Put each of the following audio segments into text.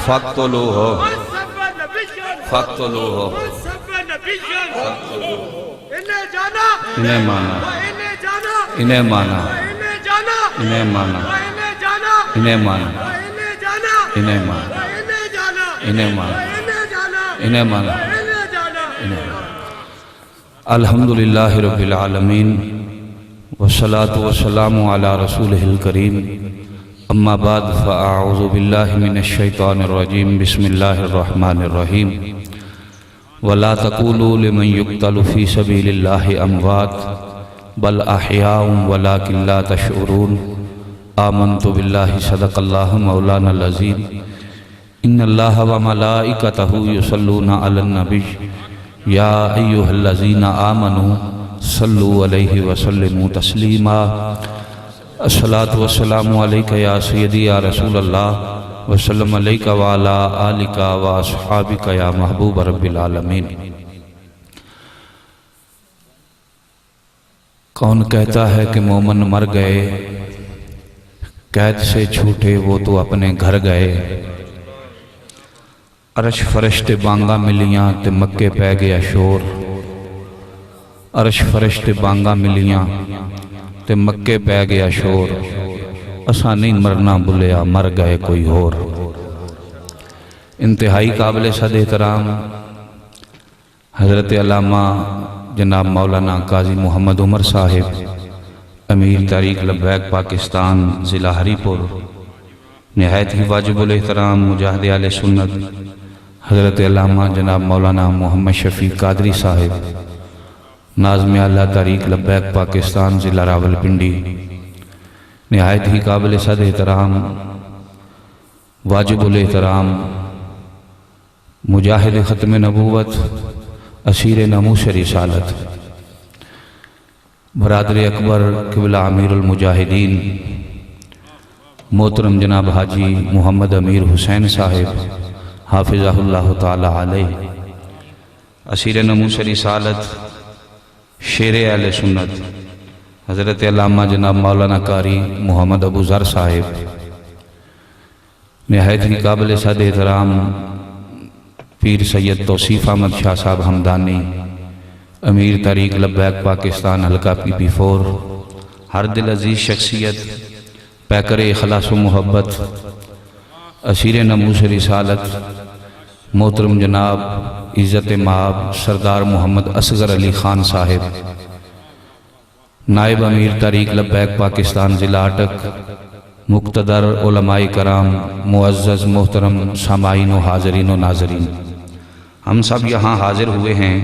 فاقتلوه فاقتلوه انہیں جانا انہیں مانا انہیں جانا انہیں مانا انہیں جانا انہیں مانا انہیں جانا انہیں مانا انہیں جانا انہیں مانا انہیں جانا انہیں مانا انہیں جانا انہیں مانا انہیں جانا الحمدللہ رب العالمین والصلاة والسلام علی رسولہ الکریم اما بعد فاعوذ باللہ من الشیطان الرجیم بسم اللہ الرحمن الرحیم وَلَا تَقُولُوا لِمَنْ يُقْتَلُ فِي سَبِيلِ اللَّهِ أَمْوَاتٌ بَلْ أَحْيَاءٌ وَلَكِنْ لَا تَشْعُرُونَ آمَنْتُ بِاللَّهِ صدق اللَّهُ مَوْلَانَا الْعَظِيمُ إِنَّ اللَّهَ وَمَلَائِكَتَهُ يُصَلُّونَ عَلَى النَّبِيِّ يَا أَيُّهَا الَّذِينَ آمَنُوا صَلُّوا عَلَيْهِ وَسَلِّمُوا تَسْلِيمًا الصلاة والسلام علیکہ یا سیدی یا رسول اللہ وسلم علیکہ وعلا آلکہ واصحابکہ یا محبوب رب العالمین۔ کون کہتا ہے کہ مومن مر گئے، قید سے چھوٹے وہ تو اپنے گھر گئے، عرش فرشتے بانگا ملیاں تے مکے پہ گیا شور، عرش فرشتے بانگا ملیاں تے مکے پہ گیا شور، اساں نہیں مرنا بلیا مر گئے کوئی اور۔ انتہائی قابل صد احترام حضرت علامہ جناب مولانا قاضی محمد عمر صاحب امیر تحریک لبیک پاکستان ضلع ہری پور، نہایت ہی واجب الاحترام مجاہد اہل سنت حضرت علامہ جناب مولانا محمد شفیق قادری صاحب ناظم اعلیٰ تحریک لبیک پاکستان ضلع راولپنڈی، نہایت ہی قابل صد احترام واجب الاحترام مجاہد ختم نبوت اسیر ناموس رسالت برادر اکبر قبلہ امیر المجاہدین محترم جناب حاجی محمد امیر حسین صاحب حافظہ اللہ تعالی علیہ، اسیر ناموس رسالت شیر اہل سنت حضرت علامہ جناب مولانا قاری محمد ابو ذر صاحب، نہایت ہی قابل صد احترام پیر سید توصیف احمد شاہ صاحب ہمدانی امیر تحریک لبیک پاکستان حلقہ پی پی 4، ہر دل عزیز شخصیت پیکر اخلاص و محبت اسیر ناموس رسالت محترم جناب عزت مآب سردار محمد اصغر علی خان صاحب، نائب امیر تحریک لبیک پاکستان ضلع اٹک، مقتدر علماء کرام، معزز محترم سامعین و حاضرین و ناظرین، ہم سب یہاں حاضر ہوئے ہیں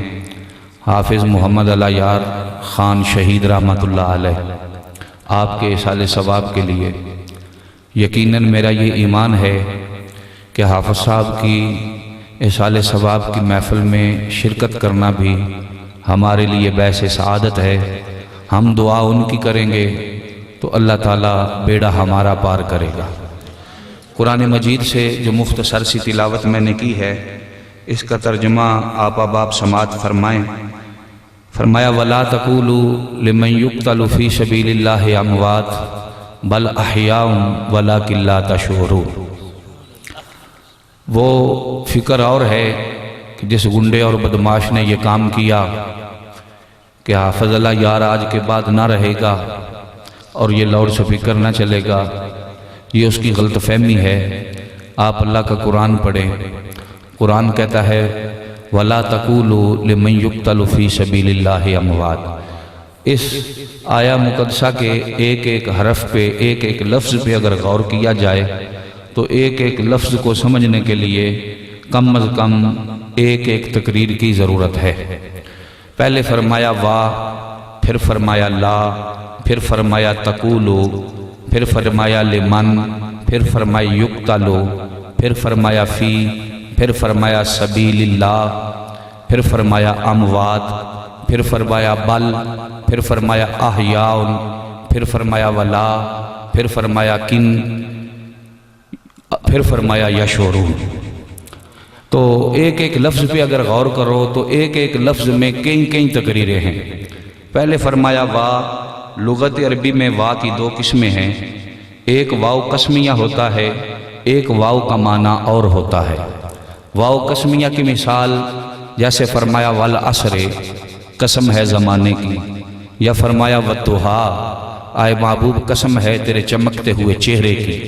حافظ محمد علی یار خان شہید رحمت اللہ علیہ آپ کے اصال ثواب کے لیے۔ یقیناً میرا یہ ایمان ہے کہ حافظ صاحب کی اصال ثواب کی محفل میں شرکت کرنا بھی ہمارے لیے باعث سعادت ہے۔ ہم دعا ان کی کریں گے تو اللہ تعالیٰ بیڑا ہمارا پار کرے گا۔ قرآن مجید سے جو مختصر سی تلاوت میں نے کی ہے، اس کا ترجمہ آپ اب سماعت فرمائیں۔ فرمایا وَلَا تَقُولُوا لِمَنْ يُقْتَلُ فِي سَبِيلِ اللَّهِ أَمْوَاتٌ بَلْ أَحْيَاءٌ وَلَكِنْ لَا تَشْعُرُونَ۔ وہ فکر اور ہے کہ جس گنڈے اور بدماش نے یہ کام کیا کہ حافظ اللہ یار آج کے بعد نہ رہے گا اور یہ لاؤڈ سپیکر نہ چلے گا، یہ اس کی غلط فہمی ہے۔ آپ اللہ کا قرآن پڑھیں، قرآن کہتا ہے وَلَا تَقُولُوا لِمَنْ يُقْتَلُ فِي سَبِيلِ اللَّهِ أَمْوَاتٌ۔ اس آیہ مقدسہ کے ایک ایک حرف پہ، ایک ایک لفظ پہ اگر غور کیا جائے تو ایک ایک لفظ کو سمجھنے کے لیے کم از کم ایک ایک تقریر کی ضرورت ہے۔ پہلے فرمایا وا، پھر فرمایا لا، پھر فرمایا تقولو، پھر فرمایا لمن، پھر فرمایا یقتلو، پھر فرمایا فی، پھر فرمایا سبیل اللہ، پھر فرمایا اموات، پھر فرمایا بل، پھر فرمایا احیاء، پھر فرمایا ولا، پھر فرمایا کن، پھر فرمایا یشعرون۔ تو ایک ایک لفظ پہ اگر غور کرو تو ایک ایک لفظ میں کئی تقریریں ہیں۔ پہلے فرمایا وا، لغت عربی میں وا کی دو قسمیں ہیں، ایک واو قسمیہ ہوتا ہے، ایک واو کا معنی اور ہوتا ہے۔ واو قسمیہ کی مثال جیسے فرمایا والعصر قسم ہے زمانے کی، یا فرمایا والضحیٰ آئے محبوب قسم ہے تیرے چمکتے ہوئے چہرے کی۔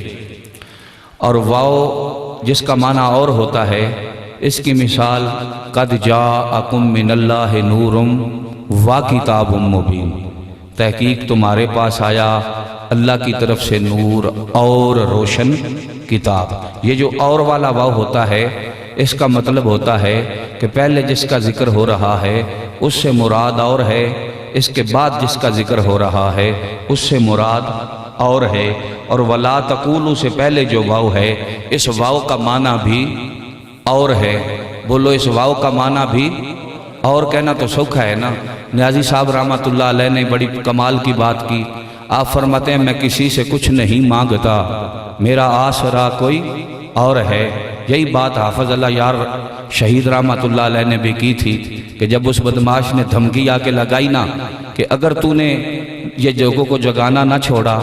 اور واو جس کا معنی اور ہوتا ہے، اس کی مثال قد جاءکم من اللہ نور و کتاب مبین، تحقیق تمہارے پاس آیا اللہ کی طرف سے نور اور روشن کتاب۔ یہ جو اور والا واو ہوتا ہے، اس کا مطلب ہوتا ہے کہ پہلے جس کا ذکر ہو رہا ہے اس سے مراد اور ہے، اس کے بعد جس کا ذکر ہو رہا ہے اس سے مراد اور ہے۔ اور ولا تقولوا سے پہلے جو واو ہے، اس واو کا معنی بھی اور ہے۔ بولو اس واو کا معنی بھی اور، کہنا تو سوکھا ہے نا۔ نیازی صاحب رحمۃ اللہ علیہ نے بڑی کمال کی بات کی۔ آپ فرماتے ہیں میں کسی سے کچھ نہیں مانگتا، میرا آسرا کوئی اور ہے۔ یہی بات حافظ اللہ یار شہید رحمۃ اللہ علیہ نے بھی کی تھی کہ جب اس بدماش نے دھمکی آ کے لگائی نا کہ اگر تو نے یہ جوگوں کو جگانا نہ چھوڑا،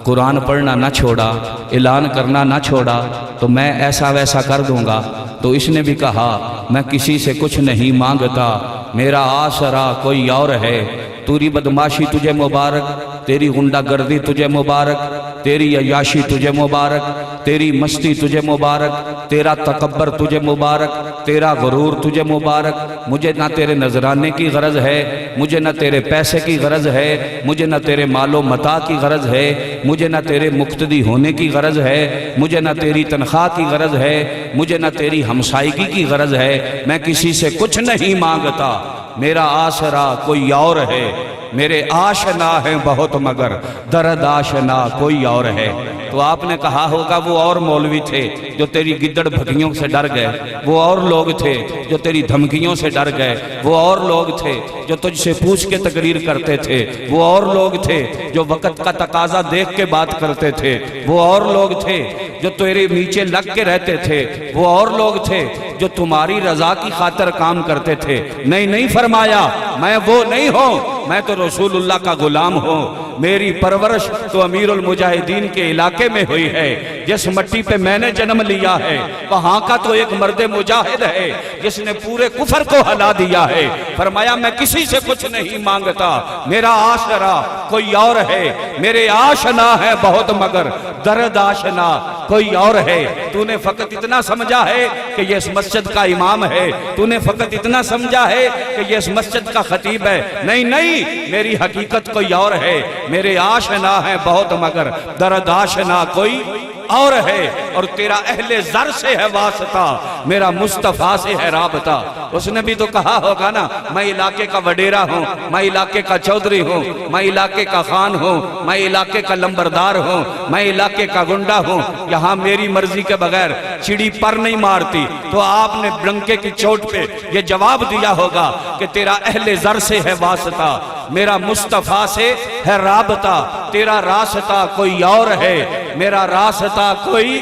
قرآن پڑھنا نہ چھوڑا، اعلان کرنا نہ چھوڑا تو میں ایسا ویسا کر دوں گا، تو اس نے بھی کہا میں کسی سے کچھ نہیں مانگتا، میرا آسرا کوئی اور ہے۔ تیری بدماشی تجھے مبارک، تیری غنڈہ گردی تجھے مبارک، تیری عیاشی تجھے مبارک، تیری مستی تجھے مبارک، تیرا تکبر تجھے مبارک، تیرا غرور تجھے مبارک۔ مجھے نہ تیرے نذرانے کی غرض ہے، مجھے نہ تیرے پیسے کی غرض ہے، مجھے نہ تیرے مال و متاع کی غرض ہے، مجھے نہ تیرے مقتدی ہونے کی غرض ہے، مجھے نہ تیری تنخواہ کی غرض ہے، مجھے نہ تیری ہمسائیگی کی غرض ہے۔ میں کسی سے کچھ نہیں مانگتا، میرا آسرا کوئی اور ہے۔ میرے آشنا ہیں بہت مگر درد آشنا کوئی اور ہے۔ تو آپ نے کہا ہوگا وہ اور مولوی تھے جو تیری گدڑ بھگیوں سے ڈر گئے، وہ اور لوگ تھے جو تیری دھمکیوں سے ڈر گئے، وہ اور لوگ تھے جو تجھ سے پوچھ کے تقریر کرتے تھے، وہ اور لوگ تھے جو وقت کا تقاضا دیکھ کے بات کرتے تھے، وہ اور لوگ تھے جو تیرے نیچے لگ کے رہتے تھے، وہ اور لوگ تھے جو تمہاری رضا کی خاطر کام کرتے تھے۔ نہیں فرمایا میں وہ نہیں ہوں، میں تو رسول اللہ کا غلام ہوں۔ میری پرورش تو امیر المجاہدین کے علاقے میں ہوئی ہے، جس مٹی پہ میں نے جنم لیا ہے وہاں کا تو ایک مرد مجاہد ہے جس نے پورے کفر کو ہلا دیا ہے۔ فرمایا میں کسی سے کچھ نہیں مانگتا، میرا آسرا کوئی اور ہے۔ میرے آشنا ہے بہت مگر درد آشنا کوئی اور ہے۔ تو نے فقط اتنا سمجھا ہے کہ یہ اس مسجد کا امام ہے، تو نے فقط اتنا سمجھا ہے کہ یہ اس مسجد کا خطیب ہے۔ نہیں، میری حقیقت کوئی اور ہے۔ میرے آشنا ہے بہت مگر درد آشنا کوئی اور ہے۔ اور تیرا اہل زر سے ہے واسطہ، میرا مصطفیٰ سے ہے رابطہ۔ اس نے بھی تو کہا ہوگا نا میں علاقے کا وڈیرا ہوں، میں علاقے کا چودھری ہوں، میں علاقے کا خان ہوں، میں علاقے کا لمبردار ہوں، میں علاقے کا گنڈا ہوں، یہاں میری مرضی کے بغیر چڑی پر نہیں مارتی۔ تو آپ نے ڈنکے کی چوٹ پہ یہ جواب دیا ہوگا کہ تیرا اہل زر سے ہے واسطہ، میرا مصطفیٰ سے ہے رابطہ، تیرا راستہ کوئی اور ہے، میرا راستہ کوئی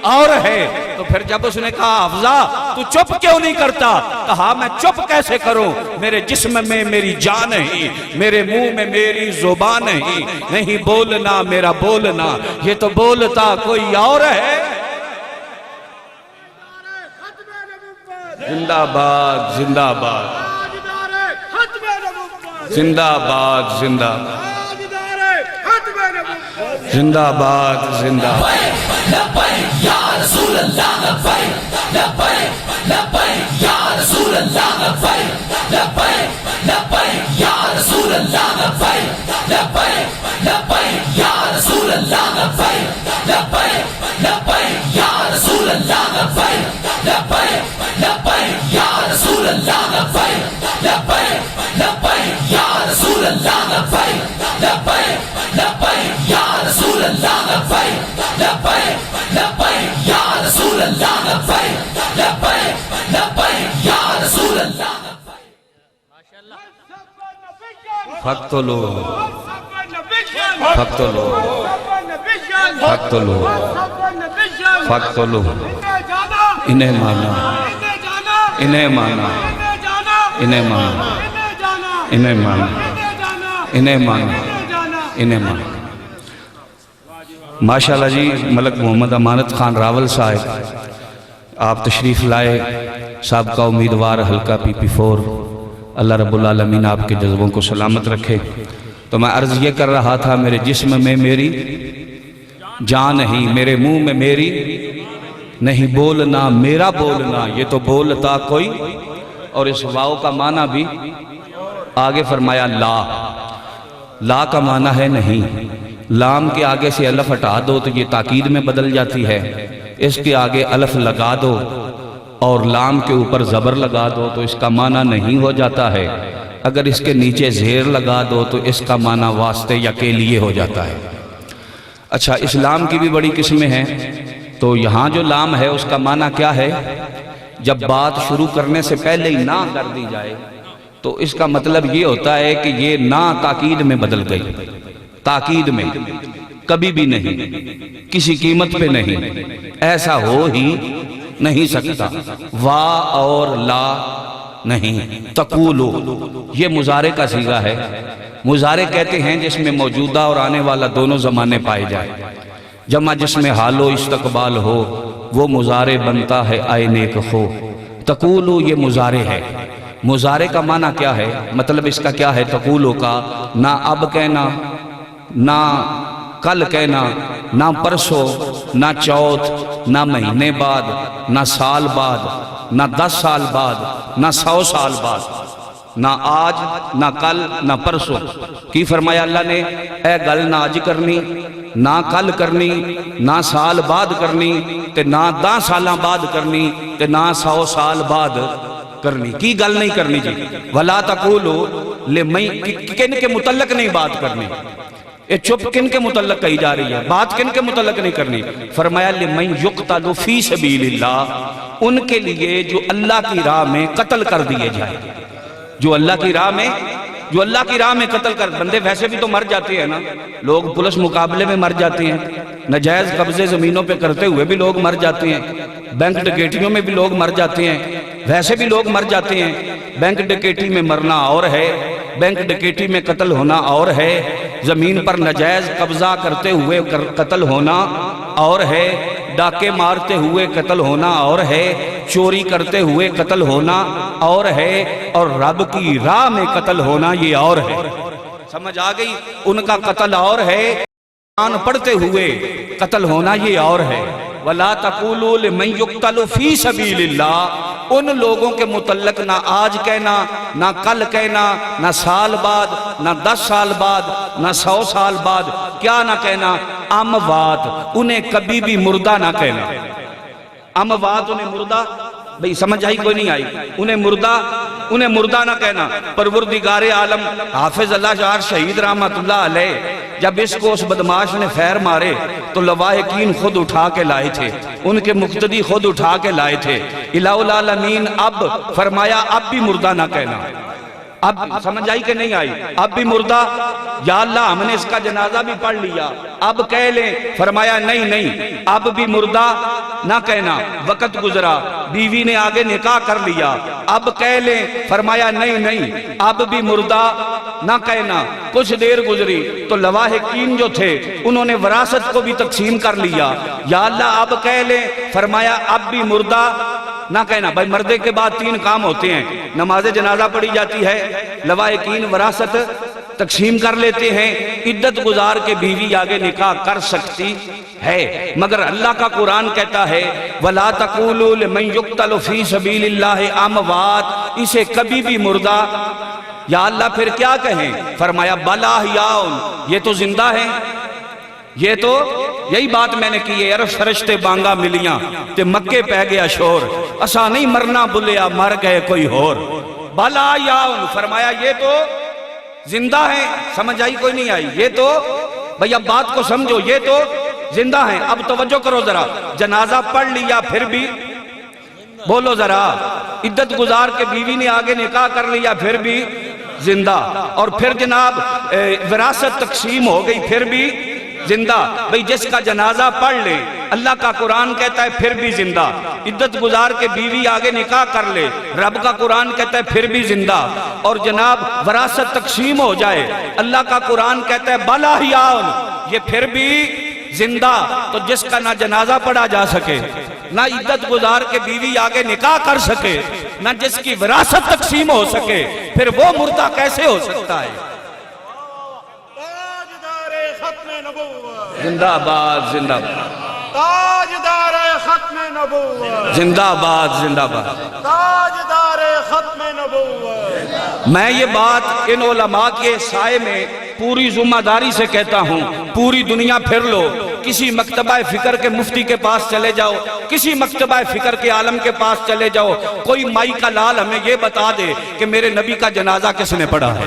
اور ہے۔ تو پھر جب اس نے کہا حفظہ تو چپ کیوں نہیں کرتا؟ کہا میں چپ کیسے کروں؟ میرے جسم میں میری جان نہیں، میرے منہ میں میری زبان نہیں بولنا میرا بولنا، یہ تو بولتا کوئی اور ہے۔ زندہ باد زندہ باد زندہ باد زندہ زندہ باد زندہ لبیک یا رسول اللہ لبیک لبیک لبیک یا رسول اللہ لبیک لبیک لبیک یا رسول اللہ لبیک لبیک لبیک یا رسول اللہ لبیک لبیک لبیک یا رسول اللہ لبیک لبیک لبیک یا رسول اللہ لبیک لبیک لبیک یا رسول اللہ لبیک لبیک لبیک یا رسول اللہ لبیک لبیک لبیک یا رسول اللہ لبیک لبیک لبیک یا رسول اللہ فقتلو فقتلو فقتلو فقتلو انہیں مانا انہیں مانا انہیں مانا انہیں مانا انہیں مانا انہیں مانا ماشاءاللہ جی ملک محمد امانت خان راول صاحب آپ تشریف لائے، سابقہ امیدوار حلقہ پی پی 4، اللہ رب العالمین آپ کے جذبوں کو سلامت رکھے۔ تو میں عرض یہ کر رہا تھا، میرے جسم میں میری جان نہیں، میرے منہ میں میری نہیں، بولنا میرا بولنا یہ تو بولتا کوئی، اور اس واو کا معنی بھی آگے فرمایا لا، لا کا معنی ہے نہیں، لام کے آگے سے الف ہٹا دو تو یہ تاکید میں بدل جاتی ہے، اس کے آگے الف لگا دو اور لام کے اوپر زبر لگا دو تو اس کا معنی نہیں ہو جاتا ہے، اگر اس کے نیچے زیر لگا دو تو اس کا معنی واسطے یا کے لیے ہو جاتا ہے۔ اچھا، اسلام کی بھی بڑی قسمیں ہیں، تو یہاں جو لام ہے اس کا معنی کیا ہے؟ جب بات شروع کرنے سے پہلے ہی نہ کر دی جائے تو اس کا مطلب یہ ہوتا ہے کہ یہ نہ تاکید میں بدل گئی، تاکید میں، کبھی بھی نہیں، کسی قیمت پہ نہیں، ایسا ہو ہی نہیں سکتا، وا اور لا نہیں، تقولو یہ مضارع کا صیغہ ہے۔ مضارع کہتے ہیں جس میں موجودہ اور آنے والا دونوں زمانے پائے جائے، جمع جس میں حال و استقبال ہو وہ مضارع بنتا ہے آئے نیک خو۔ تقولو یہ مضارع ہے۔ مضارع کا معنی کیا ہے؟ مطلب اس کا کیا ہے تقولو کا؟ نہ اب کہنا، نہ کل کہنا، نہ پرسوں، نہ چوتھ، نہ مہینے بعد، نہ سال بعد، نہ 10 سال بعد، نہ 100 سال بعد، نہ آج، نہ کل، نہ پرسوں۔ کی فرمایا اللہ نے، اے گل نہ آج کرنی، نہ کل کرنی، نہ سال بعد کرنی، تے نہ 10 سالاں بعد کرنی، تے نہ 100 سال بعد کرنی۔ کی گل نہیں کرنی جی؟ وَلَا تَقُولُوا لِمَن، کن کے متعلق نہیں بات کرنی؟ یہ چپ کن کے متعلق کہی جا رہی ہے؟ بات کن کے متعلق نہیں کرنی؟ فرمایا لِمَن يُقْتَلُ فِي سَبِيلِ اللَّهِ، ان کے لیے جو اللہ کی راہ میں قتل کر دیے جائے، جو اللہ کی راہ میں قتل کر، بندے ویسے بھی تو مر جاتے ہیں نا، لوگ پولیس مقابلے میں مر جاتے ہیں، ناجائز قبضے زمینوں پہ کرتے ہوئے بھی لوگ مر جاتے ہیں، بینک ڈکیٹیوں میں بھی لوگ مر جاتے ہیں، ویسے بھی لوگ مر جاتے ہیں۔ بینک ڈکیٹی میں مرنا اور ہے، بینک ڈکیٹی میں قتل ہونا اور ہے، زمین پر ناجائز قبضہ کرتے ہوئے قتل ہونا اور ہے، ڈاکے مارتے ہوئے قتل ہونا اور ہے، چوری کرتے ہوئے قتل ہونا اور ہے، اور رب کی راہ میں قتل ہونا یہ اور ہے۔ سمجھ آ گئی؟ ان کا قتل اور ہے، قرآن پڑھتے ہوئے قتل ہونا یہ اور ہے۔ وَلَا تَقُولُوا لِمَن يُقْتَلُ فِي سَبِيلِ اللَّهِ، ان لوگوں کے متعلق نہ آج کہنا، نہ کل کہنا، نہ سال بعد، نہ 10 سال بعد، نہ 100 سال بعد، کیا نہ کہنا؟ اموات، انہیں کبھی بھی مردہ نہ کہنا۔ اموات انہیں مردہ، بھئی سمجھ آئی کوئی نہیں آئی؟ انہیں مردہ نہ کہنا۔ پروردگار عالم حافظ اللہ جار شہید رحمت اللہ علیہ جب اس کو اس بدماش نے فیر مارے تو لواحقین خود اٹھا کے لائے تھے، ان کے مقتدی خود اٹھا کے لائے تھے۔ الہ العالمین اب فرمایا اب بھی مردہ نہ کہنا۔ اب سمجھ آئی کہ نہیں آئی؟ اب بھی مردہ، یا اللہ ہم نے اس کا جنازہ بھی پڑھ لیا، اب کہہ لیں۔ فرمایا نہیں، اب بھی مردہ نہ کہنا، وقت گزرا، بیوی نے آگے نکاح کر لیا، اب کہہ لیں۔ فرمایا نہیں، اب بھی مردہ نہ کہنا۔ کچھ دیر گزری تو لواحقین جو تھے انہوں نے وراثت کو بھی تقسیم کر لیا، یا اللہ اب کہہ لیں۔ فرمایا اب بھی مردہ نہ کہنا۔ بھائی مردے کے بعد 3 کام ہوتے ہیں، نماز جنازہ پڑھی جاتی ہے، لواحقین وراثت تقسیم کر لیتے ہیں، عدت گزار کے بیوی آگے نکاح کر سکتی ہے، مگر اللہ کا قرآن کہتا ہے وَلَا تَقُولُوا لِمَن يُقْتَلُ فِي سَبِيلِ اللَّهِ اموات، اسے کبھی بھی مردہ۔ یا اللہ پھر کیا کہیں؟ فرمایا بل احیاء، یہ تو زندہ ہیں، یہ تو یہی بات میں نے کی ہے، عرش فرشتے بانگا ملیاں تے مکے پہ گیا شور، اسا نہیں مرنا بلیا مر گئے کوئی اور۔ بل احیاء، فرمایا یہ تو زندہ ہیں۔ سمجھ آئی کوئی نہیں آئی؟ یہ تو بھئی اب بات کو سمجھو، یہ تو زندہ ہیں۔ اب توجہ کرو ذرا، جنازہ پڑھ لیا پھر بھی بولو ذرا، عدت گزار کے بیوی نے آگے نکاح کر لیا پھر بھی زندہ، اور پھر جناب وراثت تقسیم ہو گئی پھر بھی زندہ۔ بھئی جس کا جنازہ پڑھ لے، اللہ کا قرآن کہتا ہے پھر بھی زندہ، عدت گزار کے بیوی آگے نکاح کر لے، رب کا قرآن کہتا ہے پھر بھی زندہ، اور جناب وراثت تقسیم ہو جائے، اللہ کا قرآن کہتا ہے بل احیاء، یہ پھر بھی زندہ تو جس کا نہ جنازہ پڑھا جا سکے، نہ عدت گزار کے بیوی آگے نکاح کر سکے، نہ جس کی وراثت تقسیم ہو سکے، پھر وہ مردہ کیسے ہو سکتا ہے؟ تاجدار ختم نبوت، زندہ آباد، زندہ آباد، تاجدار ختم نبوت، زندہ آباد، زندہ آباد۔ تاجدار ختم نبوت۔ میں یہ بات ان علماء کے سائے میں پوری ذمہ داری سے کہتا ہوں، پوری دنیا پھر لو، کسی مکتبہ فکر کے مفتی کے پاس چلے جاؤ، کسی مکتبہ فکر کے عالم کے پاس چلے جاؤ، کوئی مائی کا لال ہمیں یہ بتا دے کہ میرے نبی کا جنازہ کس نے پڑھا ہے؟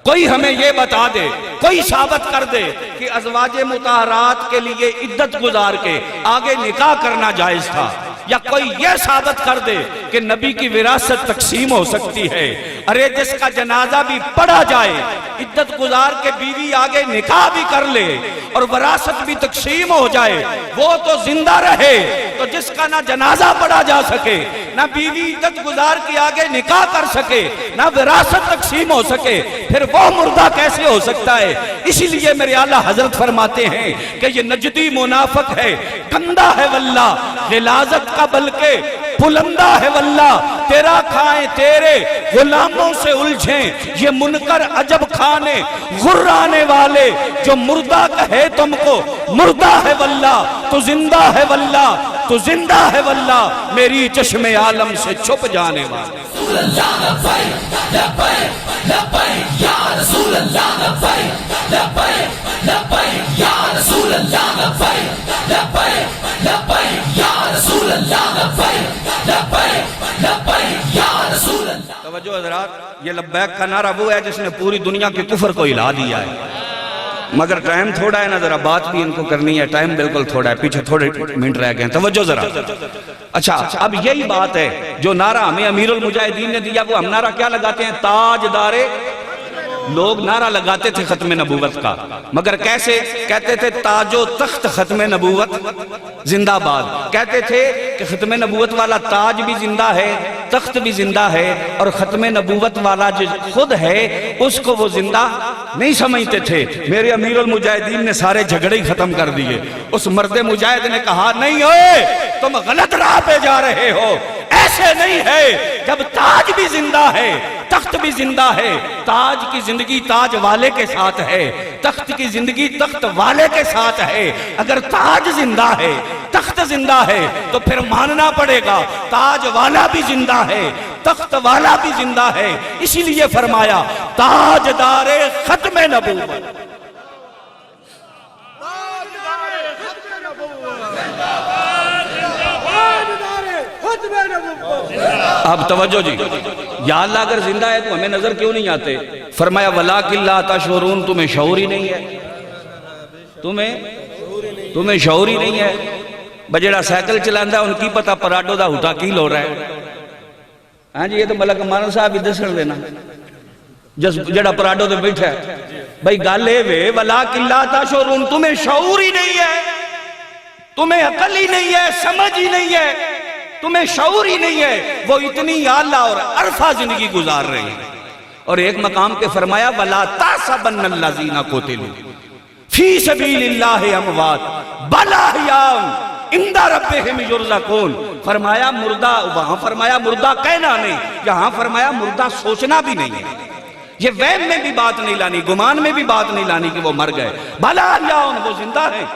کوئی ہمیں یہ بتا دے، کوئی ثابت کر دے کہ ازواج مطہرات کے لیے عدت گزار کے آگے نکاح کرنا جائز تھا، یا کوئی یہ ثابت کر دے کہ نبی کی وراثت تقسیم ہو سکتی ہے۔ ارے جس کا جنازہ بھی پڑھا جائے، عدت گزار کے بیوی آگے نکاح بھی کر لے اور وراثت بھی تقسیم ہو جائے، وہ تو زندہ رہے۔ تو جس کا نہ جنازہ پڑھا جا سکے، نہ بیوی عدت گزار کے آگے نکاح کر سکے، نہ وراثت تقسیم ہو سکے، پھر وہ مردہ کیسے ہو سکتا ہے؟ اسی لیے میرے اعلیٰ حضرت فرماتے ہیں کہ یہ نجدی منافق ہے، گندہ ہے واللہ، غلاظت کا بلکہ بلندہ ہے واللہ، تیرا کھائیں تیرے غلاموں سے الجھیں یہ منکر عجب کھانے غرانے والے، جو مردہ کہے تم کو مردہ ہے واللہ، تو زندہ ہے واللہ، تو زندہ ہے واللہ، میری چشم عالم سے چھپ جانے والے۔ رسول اللہ لبیک لبیک لبیک یا رسول اللہ لبیک لبیک لبیک یا رسول اللہ لبیک لبیک لبیک یا رسول اللہ لبیک لبیک لبیک یا رسول اللہ۔ توجہ حضرات، یہ لبیک کا نعرہ وہ ہے جس نے پوری دنیا کے کفر کو ہلا دیا ہے۔ مگر ٹائم تھوڑا ہے نا، ذرا بات بھی ان کو کرنی ہے، ٹائم بالکل تھوڑا ہے، پیچھے تھوڑے منٹ رہ گئے ہیں، توجہ ذرا۔ اچھا اب یہی بات ہے جو نعرہ ہمیں امیر المجاہدین نے دیا، وہ ہم نعرہ کیا لگاتے ہیں؟ تاجدار۔ لوگ نعرہ لگاتے تھے ختم نبوت کا، مگر کیسے؟ کہتے تھے تاج و تخت ختم نبوت زندہ باد۔ کہتے تھے کہ ختم نبوت والا تاج بھی زندہ ہے، تخت بھی زندہ ہے، اور ختم نبوت والا جو خود ہے اس کو وہ زندہ نہیں سمجھتے تھے۔ میرے امیر المجاہدین نے سارے جھگڑے ہی ختم کر دیے۔ اس مرد مجاہد نے کہا نہیں ہوئے، تم غلط راہ پہ جا رہے ہو، ایسے نہیں ہے۔ جب تاج بھی زندہ ہے، تخت بھی زندہ ہے، تاج کی زندگی تاج والے کے ساتھ ہے، تخت کی زندگی تخت والے کے ساتھ ہے۔ اگر تاج زندہ ہے، تخت زندہ ہے، تو پھر ماننا پڑے گا تاج والا بھی زندہ ہے، تخت والا بھی زندہ ہے۔ اسی لیے فرمایا تاجدار ختم نبوت۔ تاجدار ختم نبوت، تاجدار ختم نبوت۔ اب توجہ جی، یا اللہ اگر زندہ ہے تو ہمیں نظر کیوں نہیں آتے؟ فرمایا وَلَٰكِن لَا تَشْعُرُونَ، تمہیں شعور ہی نہیں ہے، تمہیں شعور ہی نہیں ہے۔ بجڑا سائیکل چلاندہ ان کی پتہ پراڈو دا ہٹا کی لو رہا ہے۔ ہاں جی، یہ تو ملک مارن صاحب ہی دسن دینا جڑا پراڈو دے بیٹھا ہے۔ بھئی گالے وے وَلَٰكِن لَا تَشْعُرُونَ، تمہیں شعور ہی نہیں ہے، تمہیں عقل ہی نہیں ہے، سمجھ ہی نہیں ہے، تمہیں شعور ہی نہیں ہے۔ وہ اتنی اعلیٰ اور عرفہ زندگی گزار رہے ہیں۔ اور ایک مقام پہ فرمایا وَلَا تَحْسَبَنَّ الَّذِينَ قُتِلُوا فِي سَبِيلِ اللَّهِ أَمْوَاتٌ بَلْ أَحْيَاءٌ عِندَ رَبِّهِمْ يُرْزَقُونَ۔ فرمایا مردہ، وہاں فرمایا مردہ کہنا نہیں، یہاں فرمایا مردہ سوچنا بھی نہیں ہے۔ یہ وہم میں بھی بات نہیں لانی، گمان میں بھی بات نہیں لانی کہ وہ مر گئے۔ بَلْ أَحْيَاءٌ، وہ زندہ ہیں،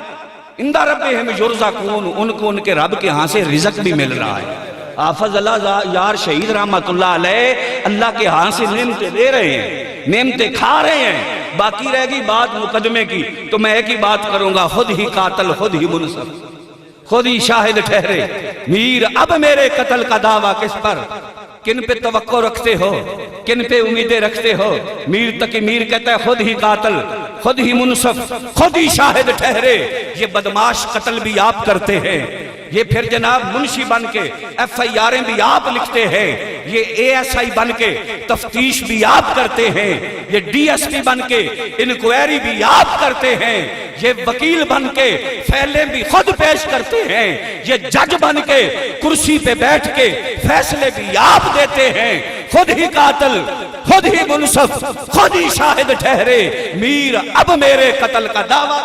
عِندَ رَبِّهِمْ يُرْزَقُونَ، ان کو ان کے رب کے ہاں سے رزق بھی مل رہا ہے۔ حافظ اللہ یار شہید رحمت اللہ علیہ اللہ کے ہاں سے نعمتیں دے رہے ہیں، نعمتیں کھا رہے ہیں۔ باقی رہ گئی بات مقدمے کی، تو میں ایک ہی بات کروں گا، خود ہی قاتل، خود ہی منصف، خود ہی شاہد ٹھہرے۔ میر اب میرے قتل کا دعویٰ کس پر؟ کن پہ توقع رکھتے ہو، کن پہ امیدیں رکھتے ہو؟ میر تقی میر کہتا ہے خود ہی قاتل، خود ہی منصف، خود ہی شاہد ٹھہرے۔ یہ بدماش قتل بھی آپ کرتے ہیں، یہ پھر جناب منشی بن کے ایف آئی آریں بھی آپ لکھتے ہیں، یہ اے ایس آئی بن کے تفتیش بھی آپ کرتے ہیں، یہ ڈی ایس پی بن کے انکوائری بھی آپ کرتے ہیں، یہ وکیل بن کے فیلیں بھی خود پیش کرتے ہیں، یہ جج بن کے کرسی پہ بیٹھ کے فیصلے بھی آپ دیتے ہیں۔ خود ہی قاتل، خود ہی منصف، خود ہی شاہد ٹھہرے۔ میر اب میرے قتل کا دعویٰ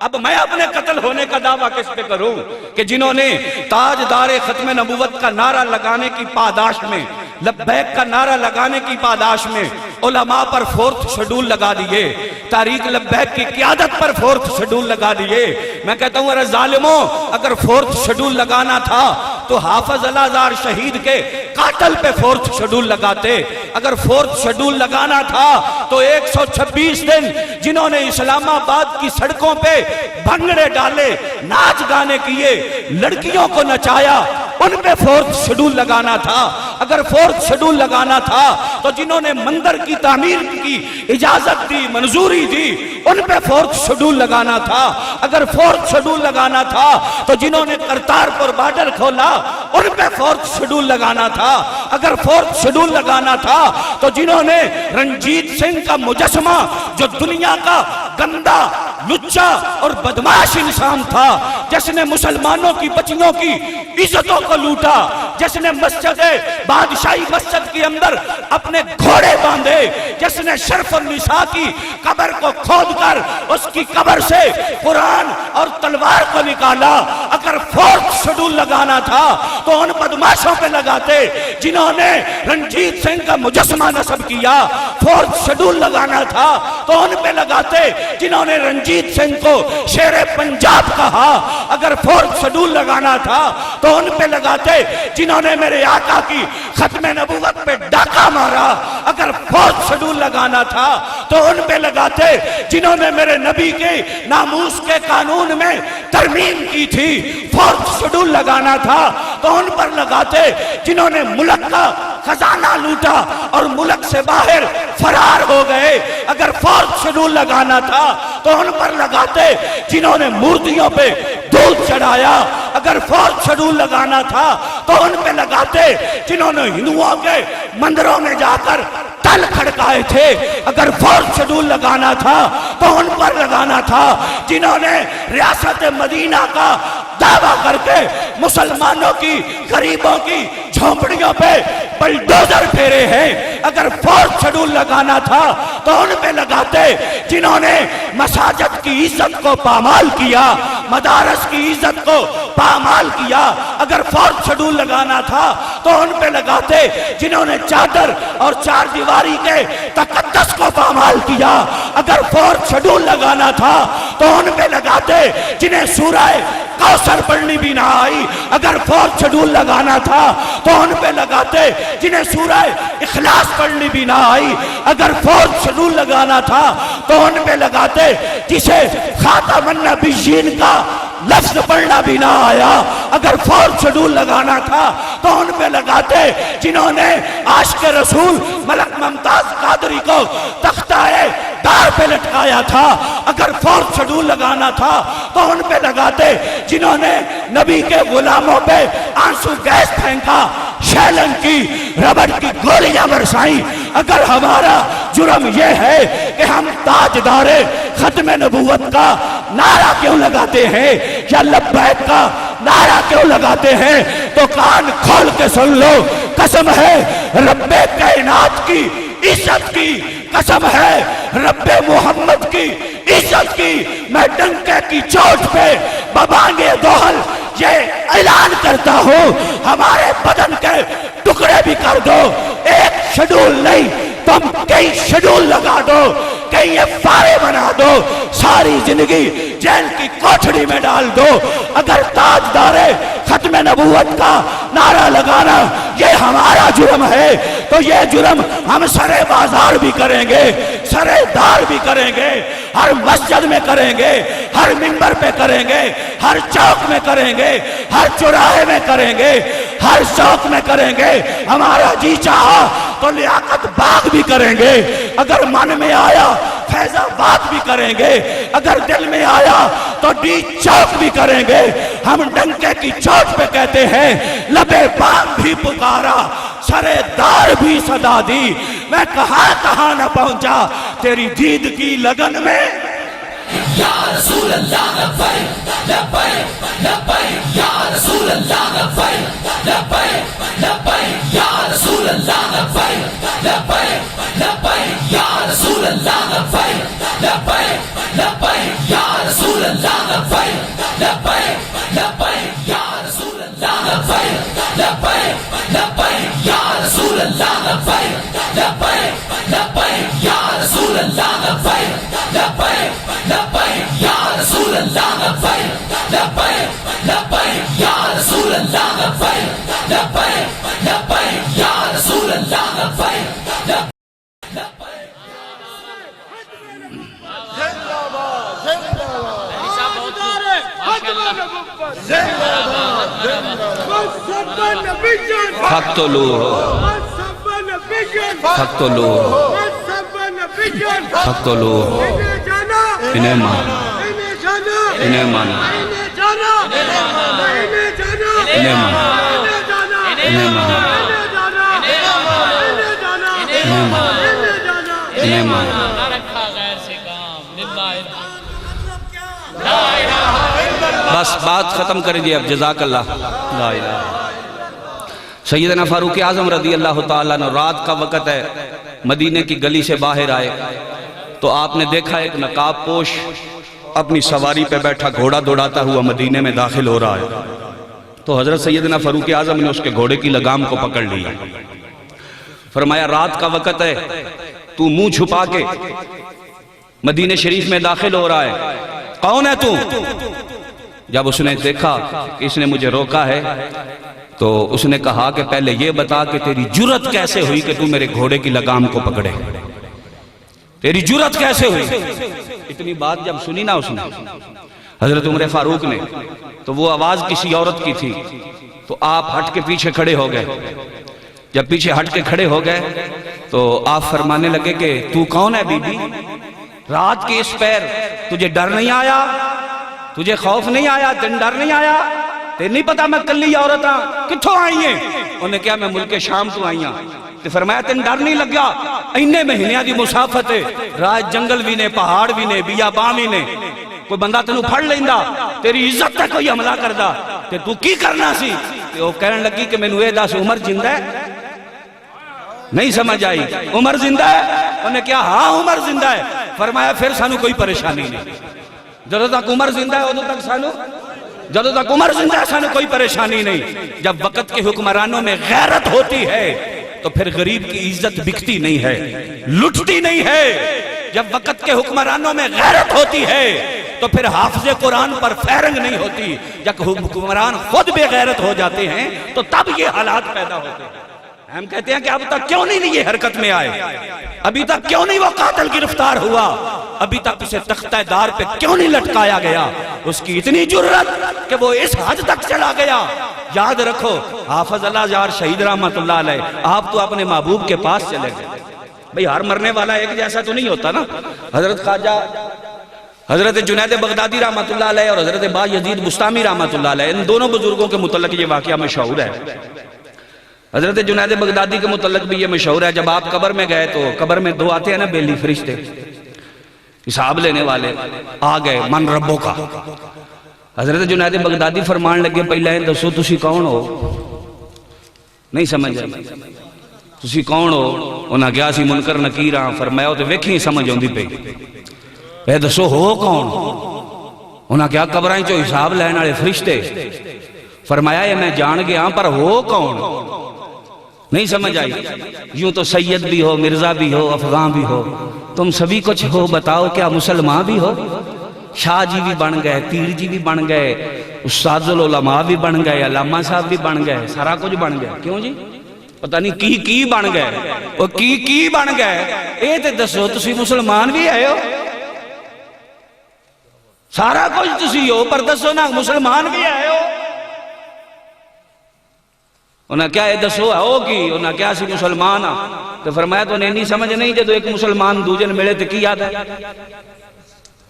اب میں اپنے قتل ہونے کا دعویٰ کس پہ کروں کہ جنہوں نے تاجدار ختم نبوت کا نعرہ لگانے کی پاداش میں، لبیک کا نعرہ لگانے کی پاداش میں علماء پر 4تھ شیڈول لگا دیے، تاریخ لبیک کی قیادت پر 4تھ شیڈول لگا دیے. میں کہتا ہوں ارے ظالموں، اگر 4تھ شیڈول لگانا تھا تو حافظ الازہر شہید کے قاتل پہ 4تھ شیڈول لگاتے. اگر 4تھ شیڈول لگانا تھا تو 126 دن جنہوں نے اسلام آباد کی سڑکوں پہ بھنگڑے ڈالے، ناچ گانے کیے، لڑکیوں کو نچایا، ان پہ 4تھ شیڈول لگانا تھا. اگر 4تھ شیڈول لگانا تھا تو جنہوں نے مندر کی تعمیر کی اجازت دی، منظوری دی، ان پہ 4تھ شیڈول لگانا تھا. اگر 4تھ شیڈول لگانا تھا تو جنہوں نے کرتارپور بارڈر کھولا ان پہ 4تھ شیڈول لگانا تھا. اگر 4تھ شیڈول لگانا تھا تو جنہوں نے رنجیت سنگھ کا مجسمہ جو دنیا کا گندا، لچا اور بدماش انسان تھا، جس نے مسلمانوں کی بچیوں کی عزتوں کو لوٹا، جس نے مسجد بادشاہی مسجد کے اندر اپنے گھوڑے باندھے، جس نے شرف النساء کی قبر کو کھود کر اس کی قبر سے قرآن اور تلوار کو نکالا. اگر 4تھ شیڈول لگانا تھا تو ان بدماشوں پہ لگاتے جنہوں نے رنجیت سنگھ کا مجسمہ نصب کیا. 4تھ شیڈول لگانا تھا تو ان پہ لگاتے جنہوں نے رنجیت سنگھ کو شیر پنجاب کہا. اگر 4تھ شیڈول لگانا تھا تو ان پہ لگاتے جنہوں نے میرے آقا کی ختم نبوت پہ ڈاکہ مارا. اگر 4تھ شیڈول لگانا تھا تو ان پہ لگاتے جنہوں نے میرے نبی کے ناموس کے قانون میں ترمیم کی تھی. 4تھ شیڈول لگانا تھا تو ان پر لگاتے جنہوں نے ملک کا خزانہ لوٹا اور ملک سے باہر فرار ہو گئے. اگر 4تھ شیڈول لگانا تھا تو ان پر لگاتے جنہوں نے مورتیوں پہ دودھ چڑھایا. اگر 4تھ شیڈول لگانا تھا تو ان پہ لگاتے جنہوں نے ہندوؤں کے مندروں میں جا کر تل کھڑکائے تھے. اگر 4تھ شیڈول لگانا تھا تو ان پر لگانا تھا جنہوں نے ریاست مدینہ کا دعویٰ کر کے مسلمانوں کی، غریبوں کی جھونپڑیوں پہ بلڈوزر پھیرے ہیں. اگر 4تھ شیڈول لگانا تھا تو ان پہ لگاتے جنہوں نے مساجد کی عزت کو پامال کیا، مدارس کی عزت کو پامال کیا. اگر 4تھ شیڈول لگانا تھا تو ان پہ لگاتے جنہوں نے چادر اور چار دیواری کے تقدس کو پامال کیا. اگر 4تھ شیڈول لگانا تھا تو ان پہ لگاتے جنہیں سورہ کوثر پڑھنی بھی نہ آئی. اگر 4تھ شیڈول لگانا تھا تو ان پہ لگاتے جنہیں سورہ اخلاص پڑھنی بھی نہ آئی. اگر 4تھ شیڈول لگانا تھا تو ان پہ لگاتے جسے خاتم النبیین کا لفظ پڑھنا بھی نہ آیا. اگر 4تھ شیڈول لگانا تھا تو ان پہ لگاتے جنہوں نے عاشق رسول ملک ممتاز قادری کو تختہ دار پہ لٹکایا تھا. اگر 4تھ شیڈول لگانا تھا تو ان پہ لگاتے جنہوں نے نبی کے غلاموں پہ آنسو گیس پھینکا، شیلن کی، ربڑ کی گولیاں برسائیں. اگر ہمارا جرم یہ ہے کہ ہم تاجدار ختم نبوت کا نعرہ کیوں لگاتے ہیں یا لبیک کا نعرہ کیوں لگاتے ہیں تو کان کھول کے سن لو. قسم ہے رب کائنات کی عزت کی، قسم ہے رب محمد کی عزت کی، میں ڈنکے کی چوٹ پہ ببانگے دوہل یہ اعلان کرتا ہوں، ہمارے بدن کے ٹکڑے بھی کر دو. ایک شیڈول نہیں، تم کئی شیڈول لگا دو، کئی FRA بنا دو، ساری زندگی جیل کی کوٹھڑی میں ڈال دو. اگر تاجدار ختم نبوت کا نعرہ لگانا یہ ہمارا جرم ہے تو یہ جرم ہم سرے بازار بھی کریں گے، سرے دار بھی کریں گے، ہر مسجد میں کریں گے، ہر منبر پہ کریں گے، ہر چوک میں کریں گے، ہر چوراہے میں کریں گے، ہر چوک میں کریں گے. ہمارا جی چاہا تو لیاقت باغ بھی کریں گے، اگر من میں آیا فیض آباد بھی کریں گے، اگر دل میں آیا تو ڈی چوک بھی کریں گے. ہم ڈنکے کی چوٹ پہ کہتے ہیں لبے بام بھی پکارا، سرے دار بھی صدا دی، میں کہاں کہاں نہ پہنچا تیری دید کی لگن میں. یا رسول اللہ لبیک لبیک لبیک یا رسول اللہ لبیک لبیک لبیک یا رسول اللہ لبیک لبیک لبیک یا رسول اللہ لبیک لبیک لبیک یا رسول اللہ اللہ لبیک لبیک لبیک یا رسول اللہ لبیک لبیک لبیک یا رسول اللہ لبیک لبیک لبیک یا رسول اللہ لبیک لبیک لبیک یا رسول اللہ لبیک لبیک لبیک یا رسول اللہ لبیک فاقتلوه فاقتلوه فاقتلوه انہیں مارو انہیں مارو انہیں مارو انہیں مارو انہیں مارو بس بات ختم کر دی اب جزاک اللہ لا الہ سیدنا فاروق اعظم رضی اللہ تعالیٰ عنہ رات کا وقت ہے مدینے کی گلی سے باہر آئے تو آپ نے دیکھا ایک نقاب پوش اپنی سواری پہ بیٹھا گھوڑا دوڑاتا ہوا مدینے میں داخل ہو رہا ہے تو حضرت سیدنا فاروق اعظم نے اس کے گھوڑے کی لگام کو پکڑ لیا فرمایا رات کا وقت ہے تو منہ چھپا کے مدینے شریف میں داخل ہو رہا ہے کون ہے تو جب اس نے دیکھا کہ اس نے مجھے روکا ہے تو اس نے کہا کہ پہلے یہ بتا کہ تیری جرت کیسے ہوئی کہ تو میرے گھوڑے کی لگام کو پکڑے تیری جرت کیسے ہوئی اتنی بات جب سنی نا اس نے حضرت عمر فاروق نے تو وہ آواز کسی عورت کی تھی تو آپ ہٹ کے پیچھے کھڑے ہو گئے جب پیچھے ہٹ کے کھڑے ہو گئے تو آپ فرمانے لگے کہ تو کون ہے بی بی رات کے اس پیر تجھے ڈر نہیں آیا تجھے خوف نہیں آیا تن ڈر نہیں آیا تے نہیں پتا میں کلی عورت ہاں کتھوں آئی ہیں انہوں نے کہا میں ملک شام تو آئی ہاں تے فرمایا تن ڈر نہیں لگا اینے مہینیاں دی مسافت ہے راہ جنگل بھی نے پہاڑ بھی نے بیابان بھی نے کوئی بندہ تنو پھڑ لیندہ تیری عزت تے کوئی حملہ کردہ تے تو کی کرنا سی تے وہ کہنے لگی کہ میں نوے دا سے عمر زندہ ہے نہیں سمجھ آئی عمر زندہ ہے انہوں نے کہا ہاں عمر زندہ ہے فرمایا پھر سانو کوئی پریشانی نہیں جدو تک عمر زندہ ہے ادھو تک سانو جدو تک عمر زندہ ہے سانو کوئی پریشانی نہیں جب وقت کے حکمرانوں میں غیرت ہوتی ہے تو پھر غریب کی عزت بکتی نہیں ہے لٹتی نہیں ہے جب وقت کے حکمرانوں میں غیرت ہوتی ہے تو پھر حافظ قرآن پر فیرنگ نہیں ہوتی جب حکمران خود بے غیرت ہو جاتے ہیں تو تب یہ حالات پیدا ہوتے ہیں ہم کہتے ہیں کہ اب تک کیوں نہیں یہ حرکت میں آئے ابھی تک کیوں نہیں وہ قاتل گرفتار ہوا ابھی تک اسے تختہ دار پہ کیوں نہیں لٹکایا گیا اس کی اتنی جرت کہ وہ اس حد تک چلا گیا یاد رکھو حافظ اللہ جار شہید رحمت اللہ علیہ آپ تو اپنے محبوب کے پاس چلے گئے بھئی ہر مرنے والا ایک جیسا تو نہیں ہوتا نا حضرت خواجہ حضرت جنید بغدادی رحمت اللہ علیہ اور حضرت با یزید بستامی رحمت اللہ علیہ ان دونوں بزرگوں کے متعلق یہ واقعہ مشہور ہے حضرت جنید بغدادی کے متعلق بھی یہ مشہور ہے جب آپ قبر میں گئے تو قبر میں دو آتے ہیں نا بیلی فرشتے حساب لینے والے آ گئے من ربوں کا حضرت جنید بغدادی فرمان لگے پہلے دسو تسی کون ہو نہیں سمجھ آئی تسی کون ہو انہاں گیا سی منکر نکیر ہاں فرمایا تو ویکھی سمجھ ہوندی پہ اے دسو ہو کون انہاں کیا قبرائیں چو حساب لینے والے فرشتے فرمایا یہ میں جان گیا ہاں پر ہو کون نہیں سمجھ آئی یوں تو سید بھی ہو مرزا بھی ہو افغان بھی ہو تم سبھی کچھ ہو بتاؤ کیا مسلمان بھی ہو شاہ جی بھی بن گئے پیر جی بھی بن گئے استاد العلماء بھی بن گئے علامہ صاحب بھی بن گئے سارا کچھ بن گیا کیوں جی پتہ نہیں کی بن گئے وہ کی بن گئے اے تے دسو تسی مسلمان بھی ہے ہو سارا کچھ تسی ہو پر دسو نا مسلمان بھی ہے ہو انہاں کیا ہے دسو ہے ہوگی انہاں کیا سی مسلمان ہاں تو فرمایا تو نہیں سمجھ نہیں جدو ایک مسلمان دوجن ملے تو کی یاد ہے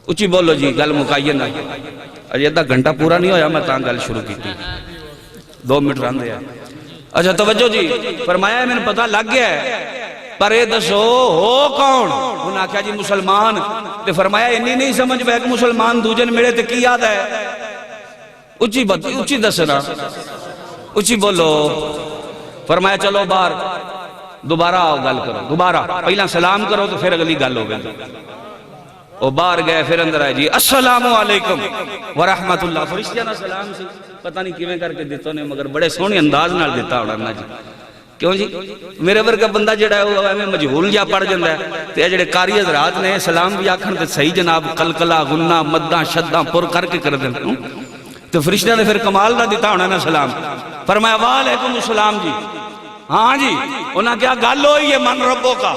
اچھی بولو جی گل مکائیے نا اجے ادھا گھنٹہ پورا نہیں ہویا میں تاں گل شروع کی تھی 2 منٹ رہن دیا اچھا توجہ جی فرمایا میں نے پتہ لگ گیا ہے پر اے دسو ہو کون انہاں کیا جی مسلمان تو فرمایا انی نہیں سمجھ بے ایک مسلمان دوجن ملے تو کی یاد ہے اچھی دسنا اچھی بولو فرمایا چلو باہر دوبارہ آؤ گل کرو دوبارہ پہلا سلام کرو تو پھر اگلی گل ہو گئی وہ باہر گئے پھر اندر آئے جی السلام علیکم ورحمت اللہ فرشتیاں سلام سی پتہ نہیں کیویں کر کے دیتا نے مگر بڑے سونے انداز نال دیتا ہونا نا جی کیوں جی میرے ورگا بندہ جڑا ہے وہ ایویں مجہول جا پڑ جاندا ہے تے جڑے قاری حضرات نے سلام بھی آکھن تے صحیح جناب قلقلہ غنہ مداں شداں پر کر کے کر دین تو فرشتیاں نے پھر کمال دا دیتا ہونا نا سلام فرمایا وعلیکم السلام جی ہاں جی انہاں کیا گل ہوئی ہے من ربوں کا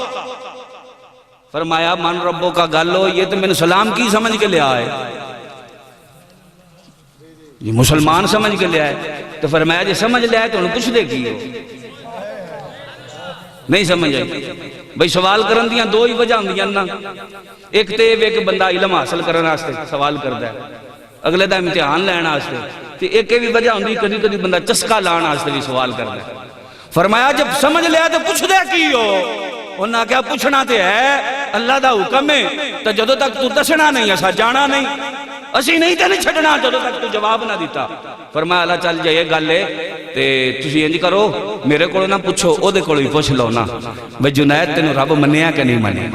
فرمایا من ربوں کا گل ہوئی ہے تو میں نے سلام کی سمجھ کے لیا ہے یہ مسلمان سمجھ کے لیا ہے تو فرمایا جی سمجھ لیا ہے تو انہوں پوچھ دے کی ہو نہیں سمجھ آئی بھئی سوال کرن دیاں دو ہی وجہ ہوں دیاں نا ایک تے ایک بندہ علم حاصل کرنا آستے سوال کرتا ہے اگلے دا امتحان لینا آستے تے ایک بھی وجہ ہوں دی کدی کدی بندہ چسکا لانا آستے بھی سوال کرتا ہے فرمایا جب سمجھ لیا تو پوچھ دے کی ہو انہاں کیا پوچھنا تے ہے اللہ دا حکم ہے تو جدو تک تو دسنا نہیں ایسا جانا نہیں اسی نہیں تے نہیں چھڑنا جدو تک تو جواب نہ دیتا فرمایا اللہ چل جائے گل ہے تے تسی انج کرو میرے کو نہ پوچھو او دے کول ہی پوچھ لو نا بھئی جنید تینوں رب منیا کہ نہیں منیا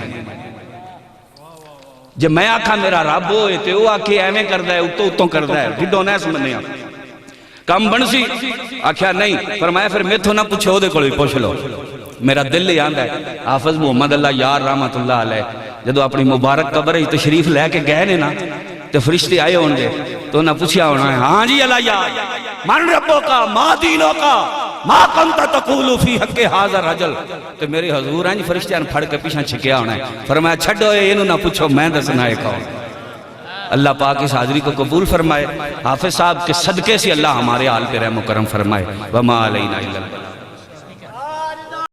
جب میں آکھا میرا رب ہوئے تے وہ آکھے ایویں کردا ہے اتوں اتوں کردا ہے ڈھڈو نہ منیا کم بن سی آکھیا نہیں فرمایا پھر میتھوں نہ پوچھو او دے کول ہی پوچھ لو میرا دل لے آندا ہے حافظ محمد اللہ یار رحمت اللہ علیہ جدو اپنی مبارک قبر تشریف لے کے گئے نے نا تو فرشتے آئے ہوں گے تو انہاں پوچھیا ہونا ہے ہاں جی اللہ یار من ربوں کا ما دینوں کا ما کنت تقول فی حق حاضر رجل تو میرے حضور ہیں جی فرشتے ان پھڑ کے پیچھے چھکیا ہونا ہے فرمایا چھڑو انہوں نہ پوچھو میں دسنا ہے کون اللہ پاک اس حاضری کو قبول فرمائے حافظ صاحب کے صدقے سے اللہ ہمارے حال پہ رحم و کرم فرمائے وما علینا الا البلاغ